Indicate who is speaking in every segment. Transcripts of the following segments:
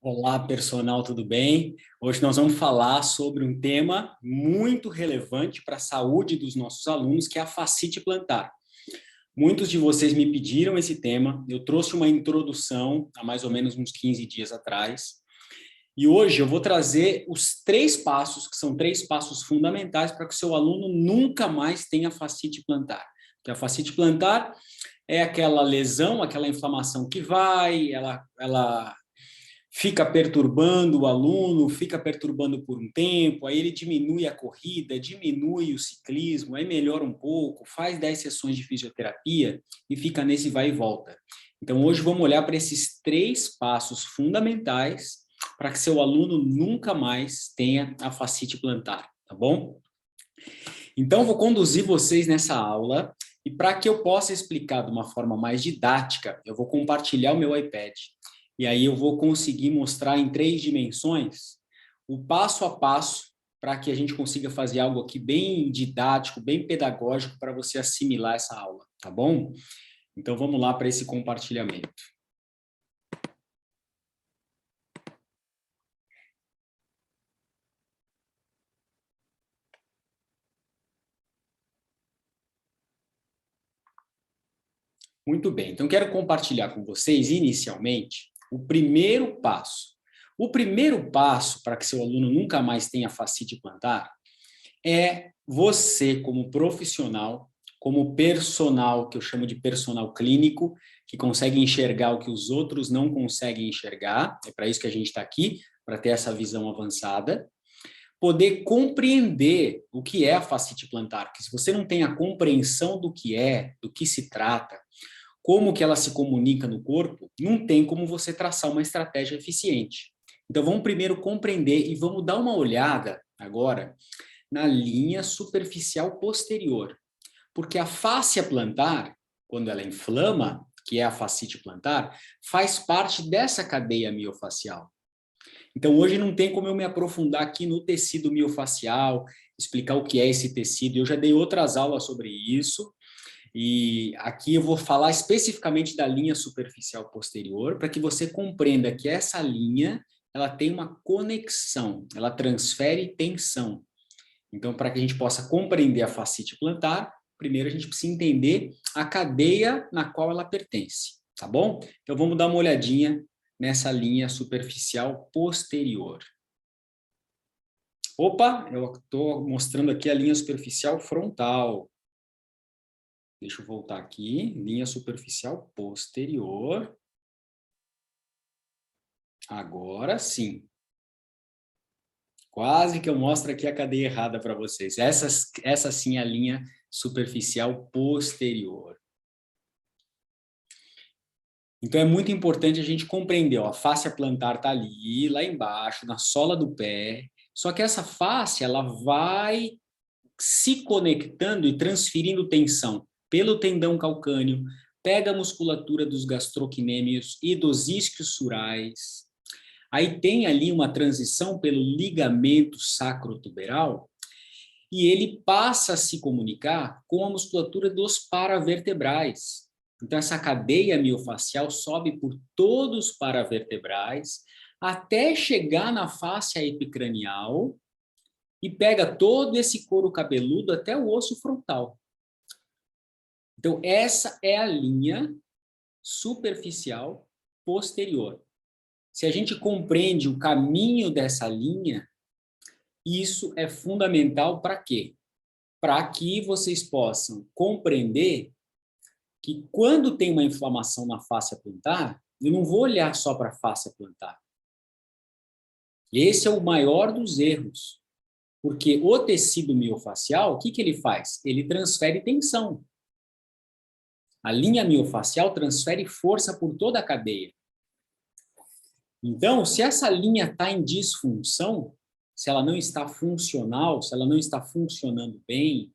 Speaker 1: Olá, personal, tudo bem? Hoje nós vamos falar sobre um tema muito relevante para a saúde dos nossos alunos, que é a fascite plantar. Muitos de vocês me pediram esse tema, eu trouxe uma introdução há mais ou menos uns 15 dias atrás, e hoje eu vou trazer os 3 passos, que são 3 passos fundamentais para que o seu aluno nunca mais tenha fascite plantar. Porque a fascite plantar é aquela lesão, aquela inflamação que vai, ela fica perturbando o aluno, fica perturbando por um tempo, aí ele diminui a corrida, diminui o ciclismo, aí melhora um pouco, faz 10 sessões de fisioterapia e fica nesse vai e volta. Então, hoje vamos olhar para esses 3 passos fundamentais para que seu aluno nunca mais tenha a fascite plantar, tá bom? Então, vou conduzir vocês nessa aula e para que eu possa explicar de uma forma mais didática, eu vou compartilhar o meu iPad. E aí eu vou conseguir mostrar em 3 dimensões o passo a passo para que a gente consiga fazer algo aqui bem didático, bem pedagógico para você assimilar essa aula, tá bom? Então vamos lá para esse compartilhamento. Muito bem, então quero compartilhar com vocês inicialmente o primeiro passo. O primeiro passo para que seu aluno nunca mais tenha fascite plantar é você, como profissional, como personal, que eu chamo de personal clínico, que consegue enxergar o que os outros não conseguem enxergar, é para isso que a gente está aqui, para ter essa visão avançada, poder compreender o que é a fascite plantar, porque se você não tem a compreensão do que é, do que se trata, como que ela se comunica no corpo, não tem como você traçar uma estratégia eficiente. Então vamos primeiro compreender e vamos dar uma olhada agora na linha superficial posterior. Porque a fáscia plantar, quando ela inflama, que é a fascite plantar, faz parte dessa cadeia miofacial. Então, hoje não tem como eu me aprofundar aqui no tecido miofacial, explicar o que é esse tecido. Eu já dei outras aulas sobre isso, e aqui eu vou falar especificamente da linha superficial posterior, para que você compreenda que essa linha, ela tem uma conexão, ela transfere tensão. Então, para que a gente possa compreender a fascite plantar, primeiro a gente precisa entender a cadeia na qual ela pertence, tá bom? Então, vamos dar uma olhadinha nessa linha superficial posterior. Opa, eu estou mostrando aqui a linha superficial frontal. Deixa eu voltar aqui, linha superficial posterior. Agora sim. Quase que eu mostro aqui a cadeia errada para vocês. Essa sim é a linha superficial posterior. Então é muito importante a gente compreender, ó, a fáscia plantar está ali, lá embaixo, na sola do pé. Só que essa fáscia, ela vai se conectando e transferindo tensão pelo tendão calcâneo, pega a musculatura dos gastrocnêmios e dos isquios surais. Aí tem ali uma transição pelo ligamento sacrotuberal e ele passa a se comunicar com a musculatura dos paravertebrais. Então, essa cadeia miofacial sobe por todos os paravertebrais até chegar na face epicranial e pega todo esse couro cabeludo até o osso frontal. Então, essa é a linha superficial posterior. Se a gente compreende o caminho dessa linha, isso é fundamental para quê? Para que vocês possam compreender que quando tem uma inflamação na fáscia plantar, eu não vou olhar só para a fáscia plantar. Esse é o maior dos erros, porque o tecido miofacial, o que ele faz? Ele transfere tensão. A linha miofacial transfere força por toda a cadeia. Então, se essa linha está em disfunção, se ela não está funcional, se ela não está funcionando bem,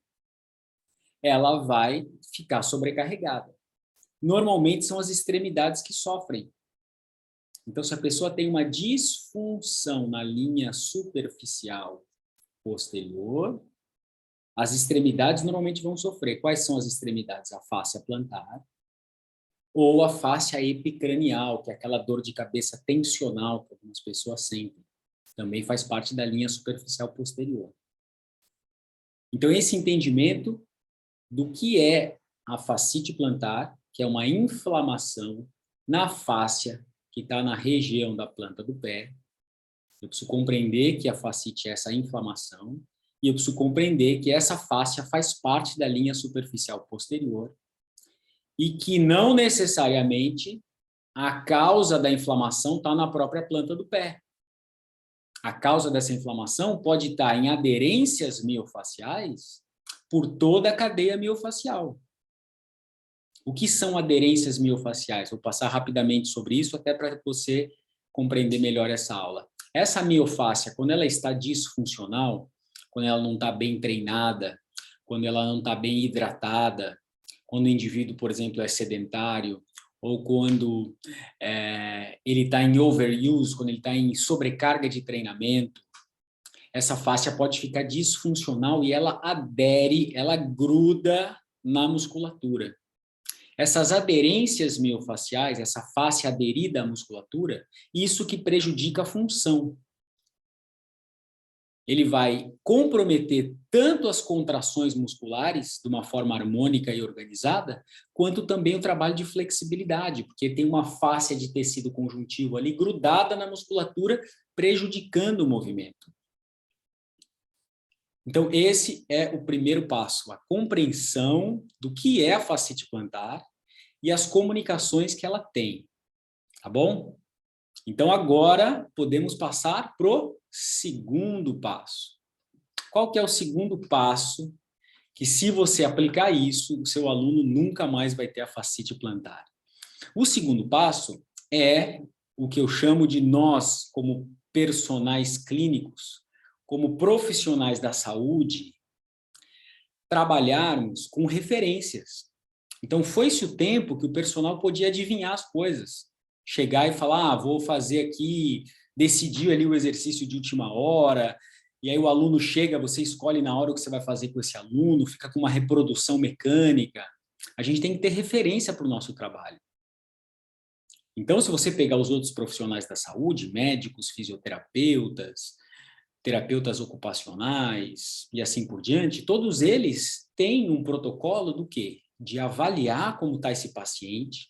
Speaker 1: ela vai ficar sobrecarregada. Normalmente são as extremidades que sofrem. Então, se a pessoa tem uma disfunção na linha superficial posterior, as extremidades normalmente vão sofrer. Quais são as extremidades? A fáscia plantar ou a fáscia epicranial, que é aquela dor de cabeça tensional que As pessoas sentem. Também faz parte da linha superficial posterior. Então, esse entendimento do que é a fascite plantar, que é uma inflamação na fáscia que está na região da planta do pé. Eu preciso compreender que a fascite é essa inflamação e eu preciso compreender que essa fáscia faz parte da linha superficial posterior e que não necessariamente a causa da inflamação está na própria planta do pé. A causa dessa inflamação pode estar em aderências miofaciais por toda a cadeia miofacial. O que são aderências miofaciais? Vou passar rapidamente sobre isso, até para você compreender melhor essa aula. Essa miofáscia, quando ela está disfuncional, quando ela não está bem treinada, quando ela não está bem hidratada, quando o indivíduo, por exemplo, é sedentário, ou quando ele está em overuse, quando ele está em sobrecarga de treinamento, essa fáscia pode ficar disfuncional e ela adere, ela gruda na musculatura. Essas aderências miofaciais, essa fáscia aderida à musculatura, isso que prejudica a função. Ele vai comprometer tanto as contrações musculares, de uma forma harmônica e organizada, quanto também o trabalho de flexibilidade, porque tem uma fáscia de tecido conjuntivo ali grudada na musculatura, prejudicando o movimento. Então, esse é o primeiro passo, a compreensão do que é a fascite plantar e as comunicações que ela tem, tá bom? Então, agora, podemos passar para o segundo passo. Qual que é o segundo passo que, se você aplicar isso, o seu aluno nunca mais vai ter a fascite plantar? O segundo passo é o que eu chamo de nós, como personagens clínicos, como profissionais da saúde, trabalharmos com referências. Então, foi-se o tempo que o personal podia adivinhar as coisas. Chegar e falar, vou fazer aqui, decidir ali o exercício de última hora, e aí o aluno chega, você escolhe na hora o que você vai fazer com esse aluno, fica com uma reprodução mecânica. A gente tem que ter referência para o nosso trabalho. Então, se você pegar os outros profissionais da saúde, médicos, fisioterapeutas, terapeutas ocupacionais e assim por diante, todos eles têm um protocolo do quê? De avaliar como está esse paciente,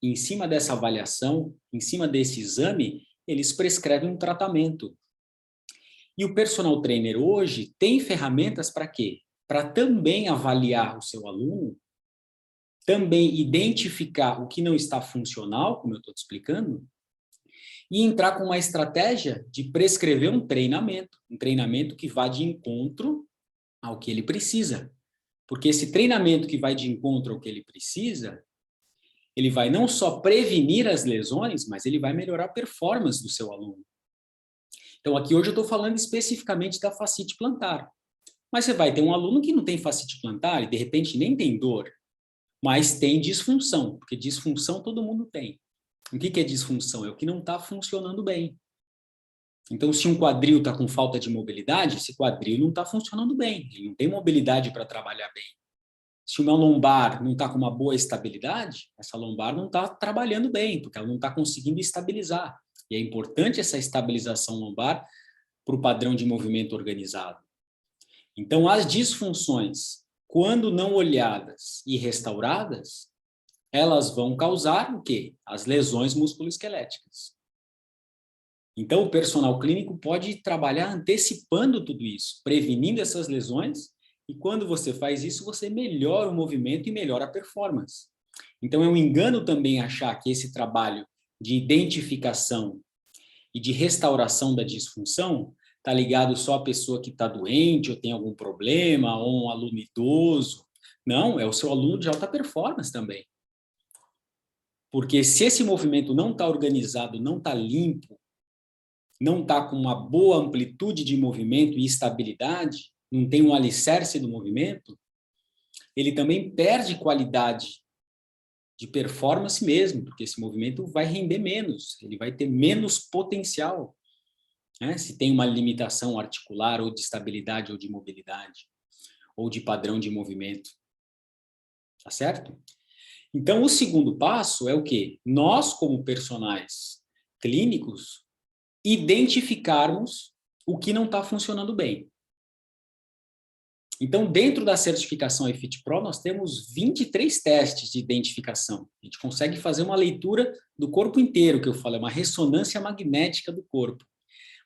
Speaker 1: e em cima dessa avaliação, em cima desse exame, eles prescrevem um tratamento. E o personal trainer hoje tem ferramentas para quê? Para também avaliar o seu aluno, também identificar o que não está funcional, como eu estou te explicando, e entrar com uma estratégia de prescrever um treinamento que vá de encontro ao que ele precisa. Porque esse treinamento que vai de encontro ao que ele precisa, ele vai não só prevenir as lesões, mas ele vai melhorar a performance do seu aluno. Então, aqui hoje eu estou falando especificamente da fascite plantar. Mas você vai ter um aluno que não tem fascite plantar e, de repente, nem tem dor, mas tem disfunção, porque disfunção todo mundo tem. O que é disfunção? É o que não está funcionando bem. Então, se um quadril está com falta de mobilidade, esse quadril não está funcionando bem, ele não tem mobilidade para trabalhar bem. Se uma lombar não está com uma boa estabilidade, essa lombar não está trabalhando bem, porque ela não está conseguindo estabilizar. E é importante essa estabilização lombar para o padrão de movimento organizado. Então, as disfunções, quando não olhadas e restauradas, elas vão causar o quê? As lesões musculoesqueléticas. Então, o personal clínico pode trabalhar antecipando tudo isso, prevenindo essas lesões, e quando você faz isso, você melhora o movimento e melhora a performance. Então, é um engano também achar que esse trabalho de identificação e de restauração da disfunção está ligado só à pessoa que está doente ou tem algum problema, ou um aluno idoso. Não, é o seu aluno de alta performance também. Porque se esse movimento não está organizado, não está limpo, não está com uma boa amplitude de movimento e estabilidade, não tem um alicerce do movimento, ele também perde qualidade de performance mesmo, porque esse movimento vai render menos, ele vai ter menos potencial, né? Se tem uma limitação articular ou de estabilidade ou de mobilidade, ou de padrão de movimento. Tá certo? Então, o segundo passo é o quê? Nós, como personagens clínicos, identificarmos o que não está funcionando bem. Então, dentro da certificação iFit Pro, nós temos 23 testes de identificação. A gente consegue fazer uma leitura do corpo inteiro, que eu falo, é uma ressonância magnética do corpo.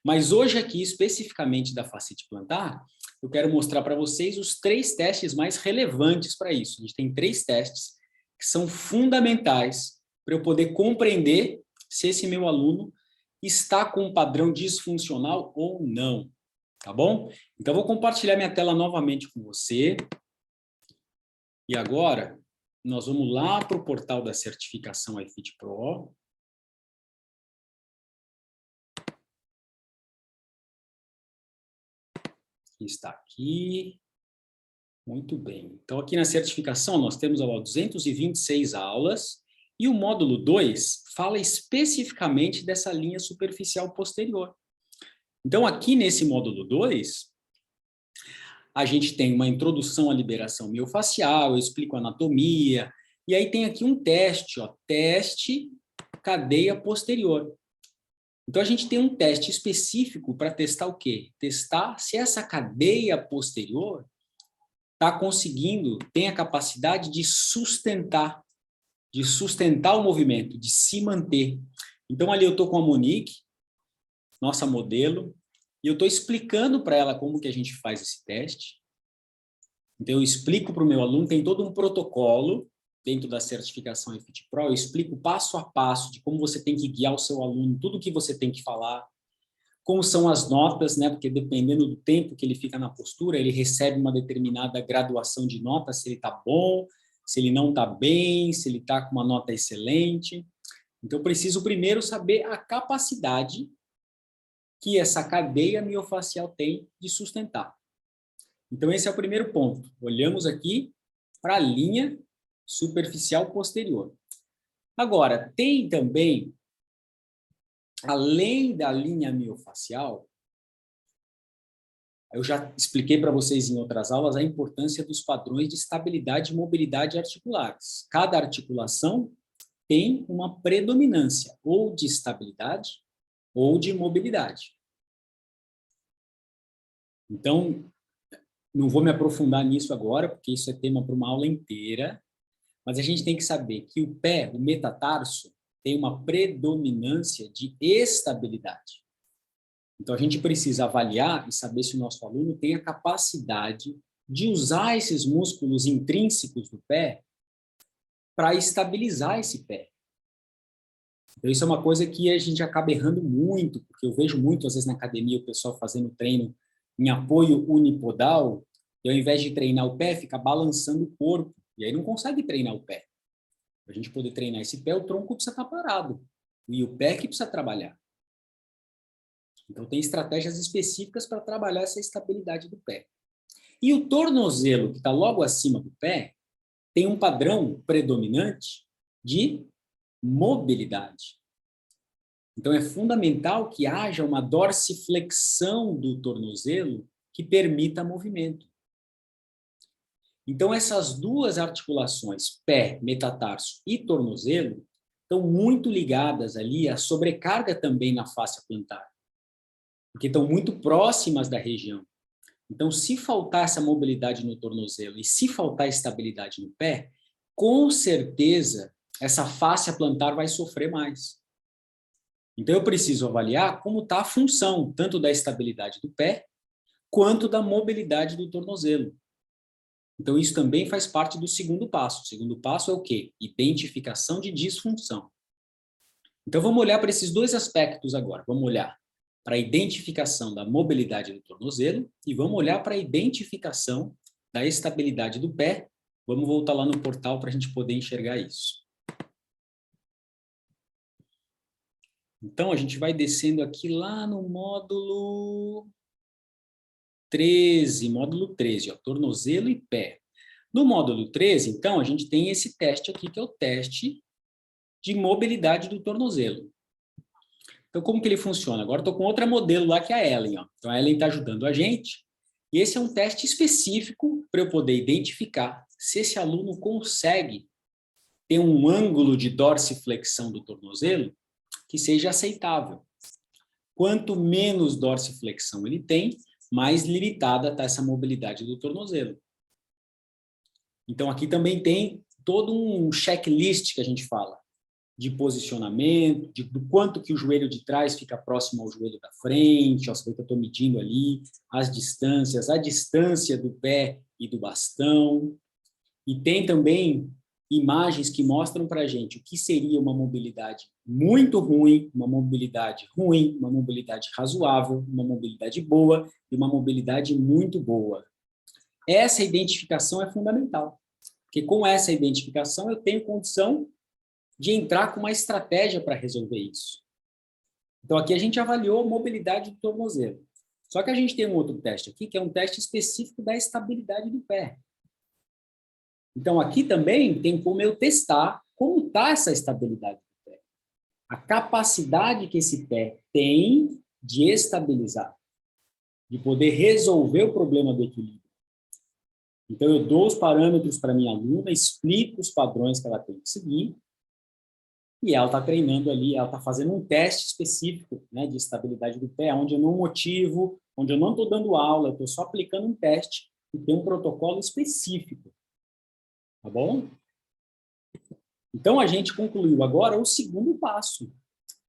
Speaker 1: Mas hoje aqui, especificamente da fascite plantar, eu quero mostrar para vocês os 3 testes mais relevantes para isso. A gente tem 3 testes que são fundamentais para eu poder compreender se esse meu aluno está com um padrão disfuncional ou não. Tá bom? Então, eu vou compartilhar minha tela novamente com você. E agora, nós vamos lá para o portal da certificação iFit Pro. Está aqui. Muito bem. Então, aqui na certificação, nós temos 226 aulas. E o módulo 2 fala especificamente dessa linha superficial posterior. Então, aqui nesse módulo 2, a gente tem uma introdução à liberação miofascial, eu explico a anatomia, e aí tem aqui um teste, ó, teste cadeia posterior. Então, a gente tem um teste específico para testar o quê? Testar se essa cadeia posterior está conseguindo, tem a capacidade de sustentar o movimento, de se manter. Então, ali eu estou com a Monique, nossa modelo, e eu estou explicando para ela como que a gente faz esse teste. Então, eu explico para o meu aluno, tem todo um protocolo dentro da certificação iFit Pro, eu explico passo a passo de como você tem que guiar o seu aluno, tudo que você tem que falar, como são as notas, né? Porque dependendo do tempo que ele fica na postura, ele recebe uma determinada graduação de nota, se ele está bom, se ele não está bem, se ele está com uma nota excelente. Então, eu preciso primeiro saber a capacidade que essa cadeia miofascial tem de sustentar. Então, esse é o primeiro ponto. Olhamos aqui para a linha superficial posterior. Agora, tem também, além da linha miofascial, eu já expliquei para vocês em outras aulas a importância dos padrões de estabilidade e mobilidade articulares. Cada articulação tem uma predominância ou de estabilidade ou de mobilidade. Então, não vou me aprofundar nisso agora, porque isso é tema para uma aula inteira, mas a gente tem que saber que o pé, o metatarso, tem uma predominância de estabilidade. Então, a gente precisa avaliar e saber se o nosso aluno tem a capacidade de usar esses músculos intrínsecos do pé para estabilizar esse pé. Então, isso é uma coisa que a gente acaba errando muito, porque eu vejo muito, às vezes, na academia, o pessoal fazendo treino em apoio unipodal, e ao invés de treinar o pé, fica balançando o corpo, e aí não consegue treinar o pé. Para a gente poder treinar esse pé, o tronco precisa estar parado, e o pé que precisa trabalhar. Então, tem estratégias específicas para trabalhar essa estabilidade do pé. E o tornozelo, que está logo acima do pé, tem um padrão predominante de mobilidade. Então, é fundamental que haja uma dorsiflexão do tornozelo que permita movimento. Então, essas duas articulações, pé, metatarso e tornozelo, estão muito ligadas ali à sobrecarga também na face plantar, porque estão muito próximas da região. Então, se faltar essa mobilidade no tornozelo e se faltar estabilidade no pé, com certeza essa face plantar vai sofrer mais. Então, eu preciso avaliar como está a função, tanto da estabilidade do pé, quanto da mobilidade do tornozelo. Então, isso também faz parte do segundo passo. O segundo passo é o quê? Identificação de disfunção. Então, vamos olhar para esses dois aspectos agora. Vamos olhar para a identificação da mobilidade do tornozelo e vamos olhar para a identificação da estabilidade do pé. Vamos voltar lá no portal para a gente poder enxergar isso. Então, a gente vai descendo aqui lá no módulo 13, ó, tornozelo e pé. No módulo 13, então, a gente tem esse teste aqui, que é o teste de mobilidade do tornozelo. Então, como que ele funciona? Agora, estou com outra modelo lá, que é a Ellen. Ó. Então, a Ellen está ajudando a gente. E esse é um teste específico para eu poder identificar se esse aluno consegue ter um ângulo de dorsiflexão do tornozelo que seja aceitável. Quanto menos dorsiflexão ele tem, mais limitada está essa mobilidade do tornozelo. Então, aqui também tem todo um checklist que a gente fala, de posicionamento, do quanto que o joelho de trás fica próximo ao joelho da frente, ó, você vê que eu estou medindo ali, as distâncias, a distância do pé e do bastão. E tem também imagens que mostram para a gente o que seria uma mobilidade muito ruim, uma mobilidade ruim, uma mobilidade razoável, uma mobilidade boa e uma mobilidade muito boa. Essa identificação é fundamental, porque com essa identificação eu tenho condição de entrar com uma estratégia para resolver isso. Então, aqui a gente avaliou a mobilidade do tornozelo. Só que a gente tem um outro teste aqui, que é um teste específico da estabilidade do pé. Então, aqui também tem como eu testar como está essa estabilidade do pé. A capacidade que esse pé tem de estabilizar, de poder resolver o problema do equilíbrio. Então, eu dou os parâmetros para a minha aluna, explico os padrões que ela tem que seguir, e ela está treinando ali, ela está fazendo um teste específico, né, de estabilidade do pé, onde eu não motivo, onde eu não estou dando aula, eu estou só aplicando um teste e tem um protocolo específico. Tá bom? Então, a gente concluiu agora o segundo passo.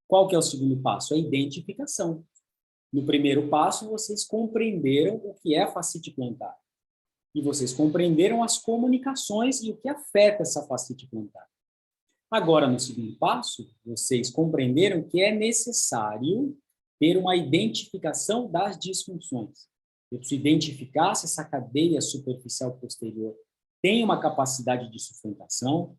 Speaker 1: Qual que é o segundo passo? A identificação. No primeiro passo, vocês compreenderam o que é a fascite plantar. E vocês compreenderam as comunicações e o que afeta essa fascite plantar. Agora, no segundo passo, vocês compreenderam que é necessário ter uma identificação das disfunções. Eu preciso identificar se essa cadeia superficial posterior tem uma capacidade de sustentação,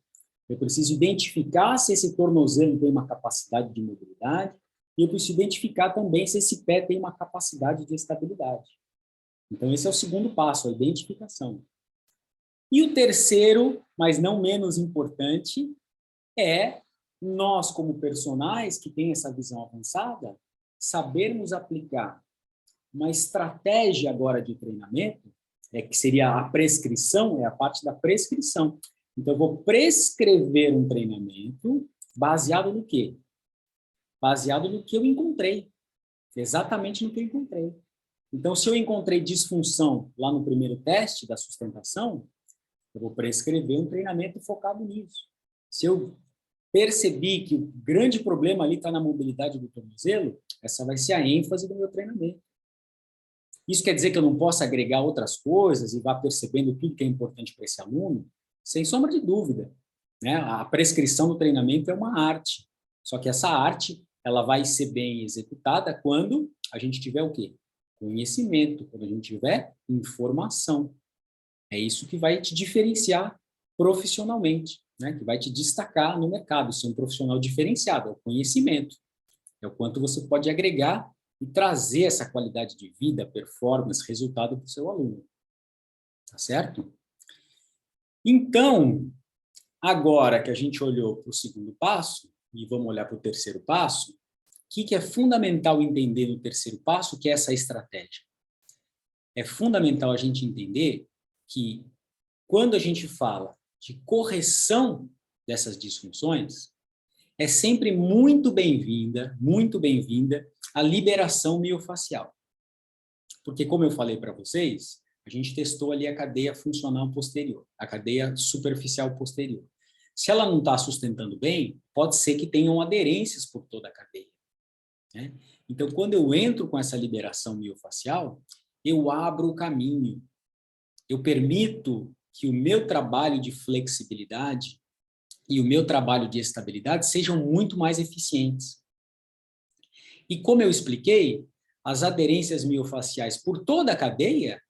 Speaker 1: eu preciso identificar se esse tornozelo tem uma capacidade de mobilidade, e eu preciso identificar também se esse pé tem uma capacidade de estabilidade. Então, esse é o segundo passo, a identificação. E o terceiro, mas não menos importante, é nós, como personagens que têm essa visão avançada, sabermos aplicar uma estratégia agora de treinamento, que seria a prescrição, é a parte da prescrição. Então, eu vou prescrever um treinamento baseado no quê? Baseado no que eu encontrei. Exatamente no que eu encontrei. Então, se eu encontrei disfunção lá no primeiro teste da sustentação, eu vou prescrever um treinamento focado nisso. Se eu percebi que o grande problema ali está na mobilidade do tornozelo, essa vai ser a ênfase do meu treinamento. Isso quer dizer que eu não posso agregar outras coisas e vá percebendo tudo que é importante para esse aluno? Sem sombra de dúvida, né? A prescrição do treinamento é uma arte. Só que essa arte, ela vai ser bem executada quando a gente tiver o quê? Conhecimento, quando a gente tiver informação. É isso que vai te diferenciar profissionalmente, né? Que vai te destacar no mercado, ser um profissional diferenciado, é o conhecimento. É o quanto você pode agregar e trazer essa qualidade de vida, performance, resultado para o seu aluno. Tá certo? Então, agora que a gente olhou para o segundo passo, e vamos olhar para o terceiro passo, o que é fundamental entender no terceiro passo, que é essa estratégia? É fundamental a gente entender que quando a gente fala de correção dessas disfunções, é sempre muito bem-vinda a liberação miofacial. Porque, como eu falei para vocês, a gente testou ali a cadeia funcional posterior, a cadeia superficial posterior. Se ela não está sustentando bem, pode ser que tenham aderências por toda a cadeia, né? Então, quando eu entro com essa liberação miofacial, eu abro o caminho, eu permito que o meu trabalho de flexibilidade e o meu trabalho de estabilidade sejam muito mais eficientes. E como eu expliquei, as aderências miofaciais por toda a cadeia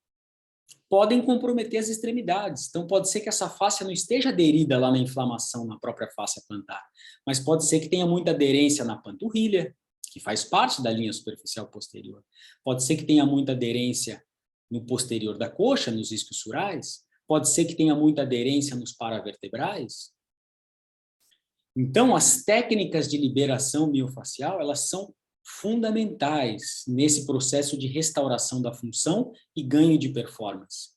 Speaker 1: podem comprometer as extremidades. Então, pode ser que essa fáscia não esteja aderida lá na inflamação, na própria fáscia plantar, mas pode ser que tenha muita aderência na panturrilha, que faz parte da linha superficial posterior. Pode ser que tenha muita aderência no posterior da coxa, nos isquiosurais. Pode ser que tenha muita aderência nos paravertebrais. Então, as técnicas de liberação miofacial, elas são fundamentais nesse processo de restauração da função e ganho de performance.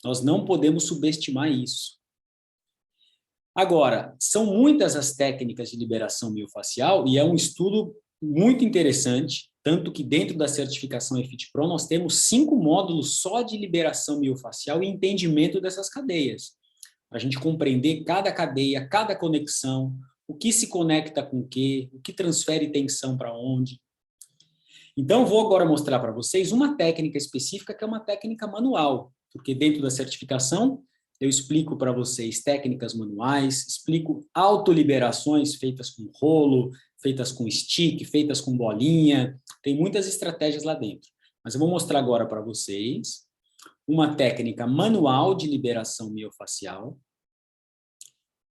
Speaker 1: Nós não podemos subestimar isso. Agora, são muitas as técnicas de liberação miofacial e é um estudo muito interessante Tanto que dentro da certificação EFIT Pro nós temos 5 módulos só de liberação miofascial e entendimento dessas cadeias. Para a gente compreender cada cadeia, cada conexão, o que se conecta com o que transfere tensão para onde. Então, vou agora mostrar para vocês uma técnica específica que é uma técnica manual, porque dentro da certificação eu explico para vocês técnicas manuais, explico autoliberações feitas com rolo, feitas com stick, feitas com bolinha, tem muitas estratégias lá dentro. Mas eu vou mostrar agora para vocês uma técnica manual de liberação miofascial,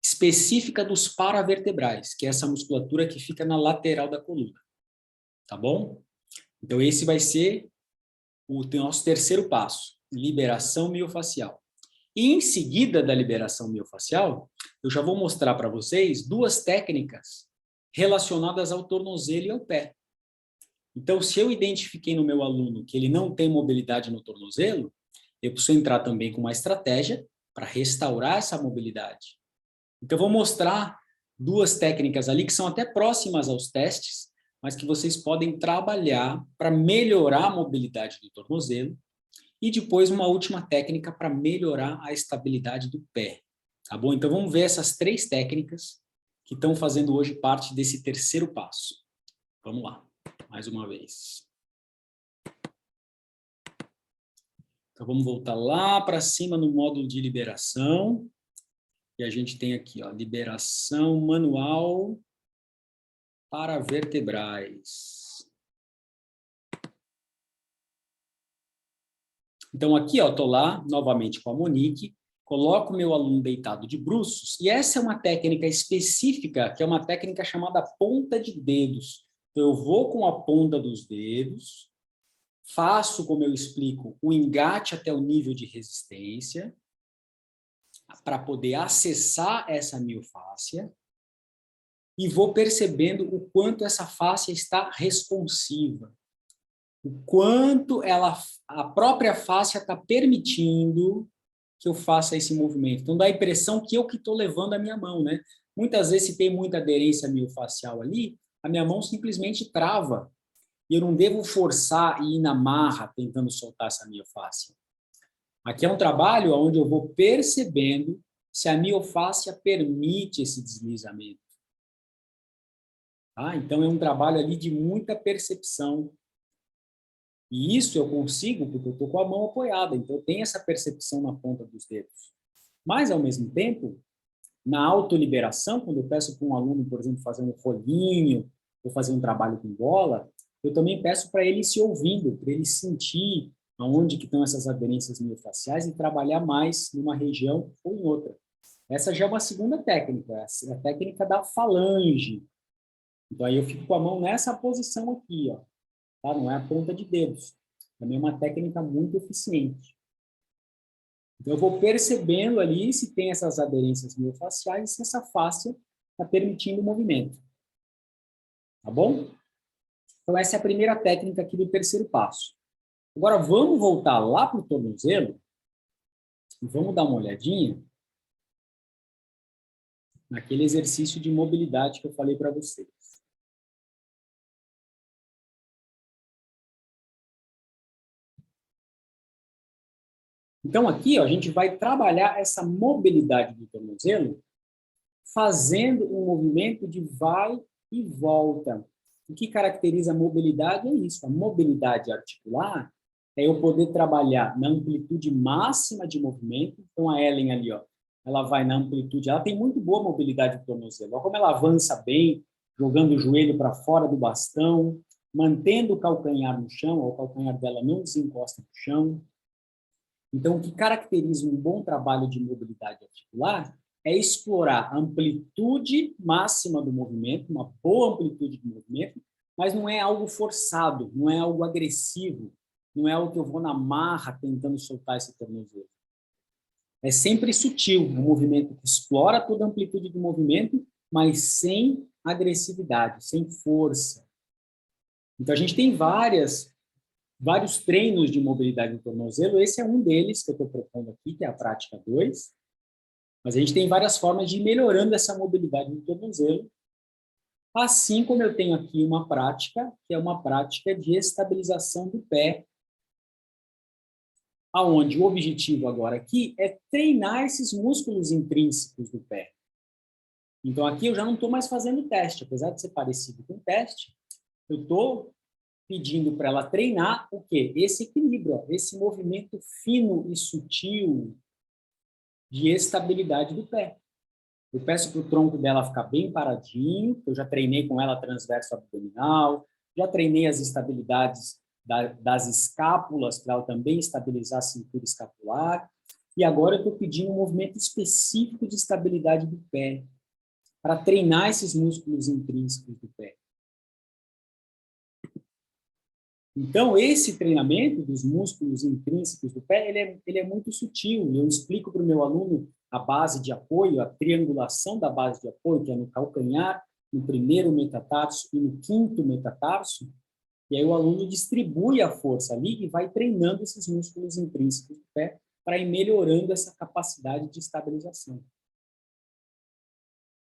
Speaker 1: específica dos paravertebrais, que é essa musculatura que fica na lateral da coluna. Tá bom? Então, esse vai ser o nosso terceiro passo, liberação miofascial. E em seguida da liberação miofascial, eu já vou mostrar para vocês 2 técnicas relacionadas ao tornozelo e ao pé. Então, se eu identifiquei no meu aluno que ele não tem mobilidade no tornozelo, eu preciso entrar também com uma estratégia para restaurar essa mobilidade. Então, eu vou mostrar 2 técnicas ali que são até próximas aos testes, mas que vocês podem trabalhar para melhorar a mobilidade do tornozelo e depois uma última técnica para melhorar a estabilidade do pé. Tá bom? Então, vamos ver essas 3 técnicas que estão fazendo hoje parte desse terceiro passo. Vamos lá, mais uma vez. Então, vamos voltar lá para cima no módulo de liberação. E a gente tem aqui, ó, liberação manual para vertebrais. Então, aqui, ó, estou lá, novamente com a Monique, coloco o meu aluno deitado de bruços, e essa é uma técnica específica, que é uma técnica chamada ponta de dedos. Então, eu vou com a ponta dos dedos, faço, como eu explico, o engate até o nível de resistência, para poder acessar essa miofáscia, e vou percebendo o quanto essa fáscia está responsiva, o quanto a própria fáscia está permitindo que eu faça esse movimento. Então, dá a impressão que eu que estou levando a minha mão, né? Muitas vezes, se tem muita aderência miofascial ali, a minha mão simplesmente trava, e eu não devo forçar e ir na marra tentando soltar essa miofáscia. Aqui é um trabalho onde eu vou percebendo se a miofáscia permite esse deslizamento. Tá? Então, é um trabalho ali de muita percepção. E isso eu consigo porque eu estou com a mão apoiada, então eu tenho essa percepção na ponta dos dedos. Mas, ao mesmo tempo, na autoliberação, quando eu peço para um aluno, por exemplo, fazer um rolinho ou fazer um trabalho com bola, eu também peço para ele se ouvindo, para ele sentir aonde que estão essas aderências miofasciais e trabalhar mais numa região ou em outra. Essa já é uma segunda técnica, é a técnica da falange. Então, aí eu fico com a mão nessa posição aqui, ó. Tá? Não é a ponta de dedos. Também é uma técnica muito eficiente. Então, eu vou percebendo ali se tem essas aderências miofasciais e se essa fáscia está permitindo o movimento. Tá bom? Então, essa é a primeira técnica aqui do terceiro passo. Agora, vamos voltar lá para o tornozelo e vamos dar uma olhadinha naquele exercício de mobilidade que eu falei para vocês. Então, aqui, ó, a gente vai trabalhar essa mobilidade do tornozelo fazendo um movimento de vai e volta. O que caracteriza a mobilidade é isso. A mobilidade articular é eu poder trabalhar na amplitude máxima de movimento. Então, a Ellen ali, ó, ela vai na amplitude, ela tem muito boa mobilidade do tornozelo. Olha como ela avança bem, jogando o joelho para fora do bastão, mantendo o calcanhar no chão, ó, o calcanhar dela não desencosta no chão. Então, o que caracteriza um bom trabalho de mobilidade articular é explorar a amplitude máxima do movimento, uma boa amplitude de movimento, mas não é algo forçado, não é algo agressivo, não é algo que eu vou na marra tentando soltar esse tornozelo. É sempre sutil, um movimento que explora toda a amplitude do movimento, mas sem agressividade, sem força. Então, a gente tem vários treinos de mobilidade do tornozelo, esse é um deles que eu estou propondo aqui, que é a prática 2, mas a gente tem várias formas de ir melhorando essa mobilidade do tornozelo Assim como eu tenho aqui uma prática, que é uma prática de estabilização do pé, aonde o objetivo agora aqui é treinar esses músculos intrínsecos do pé. Então, aqui eu já não estou mais fazendo teste, apesar de ser parecido com teste, eu estou pedindo para ela treinar o quê? Esse equilíbrio, ó, esse movimento fino e sutil de estabilidade do pé. Eu peço para o tronco dela ficar bem paradinho, eu já treinei com ela transverso abdominal, já treinei as estabilidades das escápulas, para ela também estabilizar a cintura escapular, e agora eu estou pedindo um movimento específico de estabilidade do pé, para treinar esses músculos intrínsecos do pé. Então, esse treinamento dos músculos intrínsecos do pé, ele é muito sutil. Eu explico para o meu aluno a base de apoio, a triangulação da base de apoio, que é no calcanhar, no primeiro metatarso e no quinto metatarso, e aí o aluno distribui a força ali e vai treinando esses músculos intrínsecos do pé para ir melhorando essa capacidade de estabilização.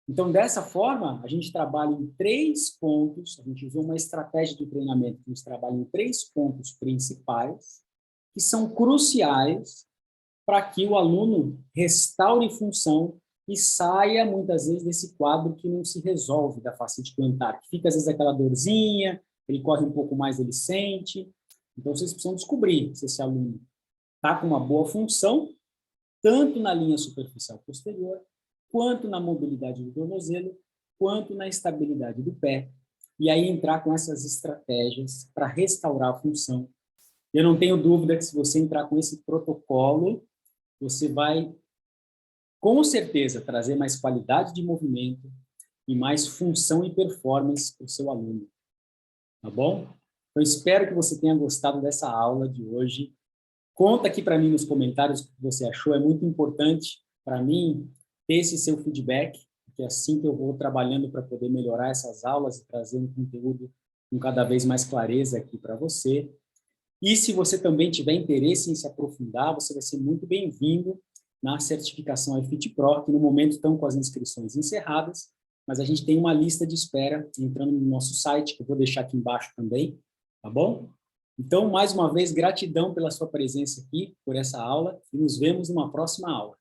Speaker 1: Então, dessa forma, a gente trabalha em 3 pontos, a gente usou uma estratégia de treinamento que a gente trabalha em 3 pontos principais, que são cruciais para que o aluno restaure função e saia, muitas vezes, desse quadro que não se resolve da fascite plantar, que fica, às vezes, aquela dorzinha, ele corre um pouco mais, ele sente. Então, vocês precisam descobrir se esse aluno está com uma boa função, tanto na linha superficial posterior, quanto na mobilidade do tornozelo, quanto na estabilidade do pé. E aí entrar com essas estratégias para restaurar a função. Eu não tenho dúvida que se você entrar com esse protocolo, você vai, com certeza, trazer mais qualidade de movimento e mais função e performance para o seu aluno. Tá bom? Eu espero que você tenha gostado dessa aula de hoje. Conta aqui para mim nos comentários o que você achou. É muito importante para mim ter esse seu feedback, porque é assim que eu vou trabalhando para poder melhorar essas aulas e trazer um conteúdo com cada vez mais clareza aqui para você. E se você também tiver interesse em se aprofundar, você vai ser muito bem-vindo na certificação iFit Pro, que no momento estão com as inscrições encerradas, mas a gente tem uma lista de espera entrando no nosso site, que eu vou deixar aqui embaixo também, tá bom? Então, mais uma vez, gratidão pela sua presença aqui, por essa aula, e nos vemos numa próxima aula.